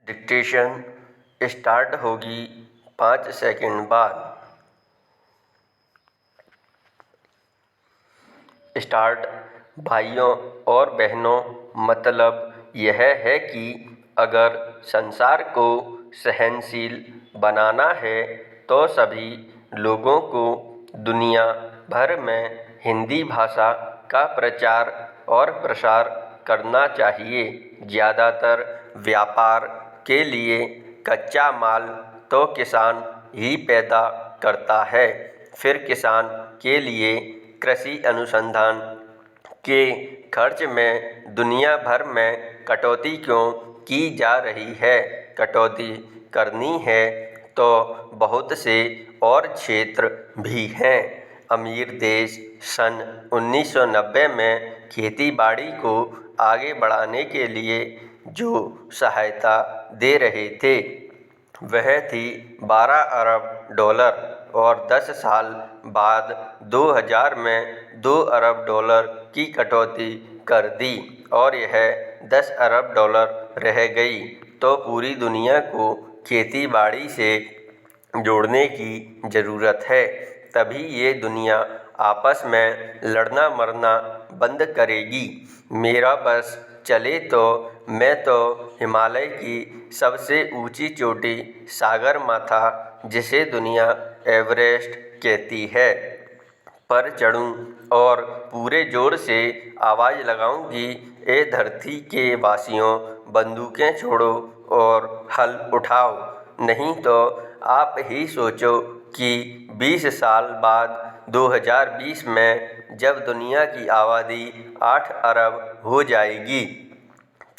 Dictation start होगी 5 second बाद। Start. भाइयों और बहनों, मतलब यह है कि अगर संसार को सहनशील बनाना है तो सभी लोगों को दुनिया भर में हिंदी भाषा का प्रचार और प्रसार करना चाहिए। ज़्यादातर व्यापार के लिए कच्चा माल तो किसान ही पैदा करता है, फिर किसान के लिए कृषि अनुसंधान के खर्च में दुनिया भर में कटौती क्यों की जा रही है? कटौती करनी है तो बहुत से और क्षेत्र भी हैं। अमीर देश सन 1990 में खेती बाड़ी को आगे बढ़ाने के लिए जो सहायता दे रहे थे वह थी 12 अरब डॉलर और 10 साल बाद 2000 में 2 अरब डॉलर की कटौती कर दी और यह 10 अरब डॉलर रह गई। तो पूरी दुनिया को खेती बाड़ी से जोड़ने की ज़रूरत है, तभी ये दुनिया आपस में लड़ना मरना बंद करेगी। मेरा बस चले तो मैं तो हिमालय की सबसे ऊंची चोटी सागरमाथा, जिसे दुनिया एवरेस्ट कहती है, पर चढ़ूं और पूरे जोर से आवाज़ लगाऊंगी, ए धरती के वासियों, बंदूकें छोड़ो और हल उठाओ। नहीं तो आप ही सोचो कि 20 साल बाद 2020 में जब दुनिया की आबादी 8 अरब हो जाएगी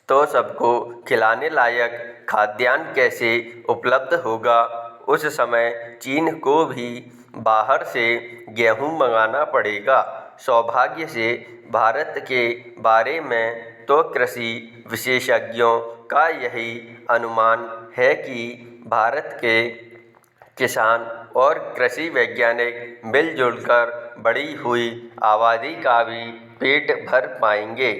तो सबको खिलाने लायक खाद्यान्न कैसे उपलब्ध होगा? उस समय चीन को भी बाहर से गेहूं मंगाना पड़ेगा। सौभाग्य से भारत के बारे में तो कृषि विशेषज्ञों का यही अनुमान है कि भारत के किसान और कृषि वैज्ञानिक मिलजुल कर बढ़ी हुई आबादी का भी पेट भर पाएंगे।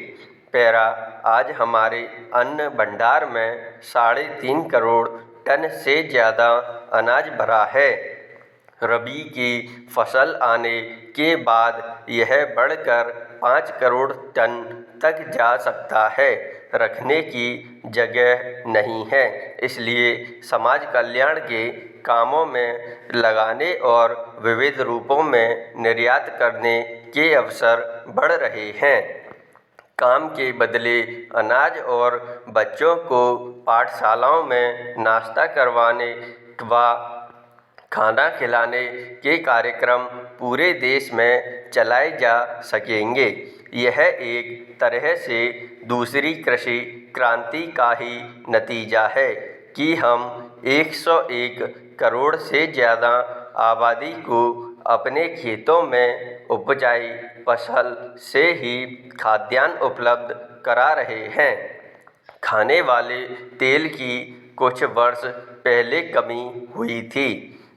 पैरा आज हमारे अन्न भंडार में 3.5 करोड़ टन से ज़्यादा अनाज भरा है। रबी की फसल आने के बाद यह बढ़कर 5 करोड़ टन तक जा सकता है। रखने की जगह नहीं है, इसलिए समाज कल्याण के कामों में लगाने और विविध रूपों में निर्यात करने के अवसर बढ़ रहे हैं। काम के बदले अनाज और बच्चों को पाठशालाओं में नाश्ता करवाने व खाना खिलाने के कार्यक्रम पूरे देश में चलाए जा सकेंगे। यह एक तरह से दूसरी कृषि क्रांति का ही नतीजा है कि हम 101 करोड़ से ज़्यादा आबादी को अपने खेतों में उपजाई फसल से ही खाद्यान्न उपलब्ध करा रहे हैं। खाने वाले तेल की कुछ वर्ष पहले कमी हुई थी।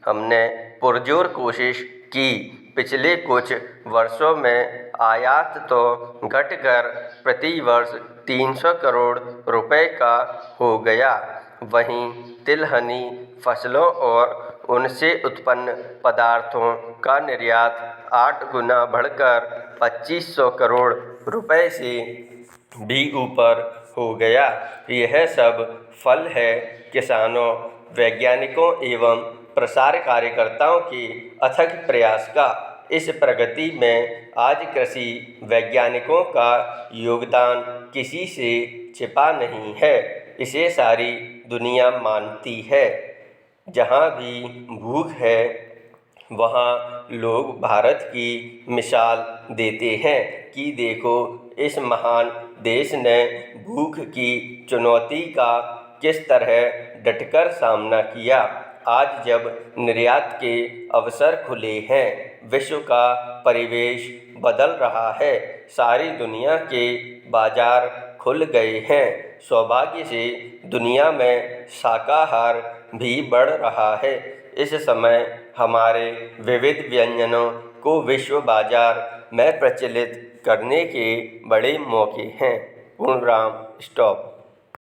हमने पुरजोर कोशिश की। पिछले कुछ वर्षों में आयात तो घटकर प्रति वर्ष 300 करोड़ रुपए का हो गया, वहीं तिलहनी फसलों और उनसे उत्पन्न पदार्थों का निर्यात 8 गुना बढ़कर 2500 करोड़ रुपए से भी ऊपर हो गया। यह सब फल है किसानों, वैज्ञानिकों एवं प्रसार कार्यकर्ताओं के अथक प्रयास का। इस प्रगति में आज कृषि वैज्ञानिकों का योगदान किसी से छिपा नहीं है, इसे सारी दुनिया मानती है। जहाँ भी भूख है वहाँ लोग भारत की मिसाल देते हैं कि देखो, इस महान देश ने भूख की चुनौती का किस तरह डटकर सामना किया। आज जब निर्यात के अवसर खुले हैं, विश्व का परिवेश बदल रहा है, सारी दुनिया के बाजार खुल गए हैं। सौभाग्य से दुनिया में शाकाहार भी बढ़ रहा है। इस समय हमारे विविध व्यंजनों को विश्व बाजार में प्रचलित करने के बड़े मौके हैं। पूर्णराम स्टॉप।